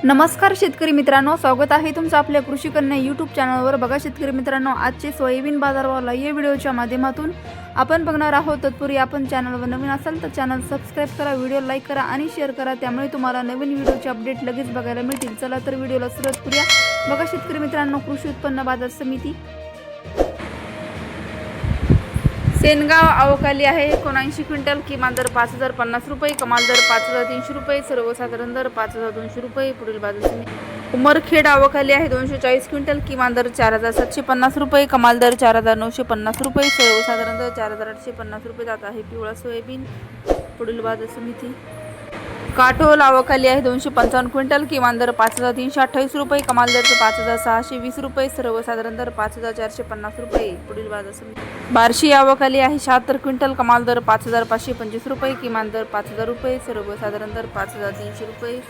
नमस्कार शेतकरी मित्रांनो, स्वागत आहे तुमचं आपल्या कृषी कन्या यूट्यूब चॅनलवर। बघा शेतकरी मित्रांनो, आजचे सोयाबीन बाजारभाव या व्हिडिओच्या माध्यमातून आपण बघणार आहोत। तत्पूर्वी आपण चॅनलवर नवीन असाल तर चॅनल सबस्क्राइब करा, व्हिडिओ लाईक करा आणि शेअर करा, त्यामुळे तुम्हाला नवीन व्हिडिओचे अपडेट लगेच बघायला मिळतील। चला तर व्हिडिओला सुरुवात करूया। बघा शेतकरी मित्रांनो, कृषी उत्पन्न बाजार समिती सेनगाव आवकाली आहे 79 क्विंटल, किमान दर 5050 रुपये, कमाल दर 5300 रुपये, सर्वसाधारण दर 5200 रुपये। पुढील बाजार समिती उमरखेड आवकाली आहे 240 क्विंटल, किमान दर 4750 रुपये, कमाल दर 4950 रुपये, सर्वसाधारण दर 4850 रुपये। जात आहे पिवळा सोयाबीन। पुढील बाजार समिती काटोल आवकाली आहे 255 क्विंटल, किमान दर 5328 रुपये, कमाल दर 5620 रुपये, सर्वसाधारण दर 5450 रुपये। पुढील बाजार समिती बार्शी आवकाली आहे 76 क्विंटल, कमाल दर 5525 रुपये, किमान दर 5000 रुपये, सर्वसाधारण दर 5300 रुपये।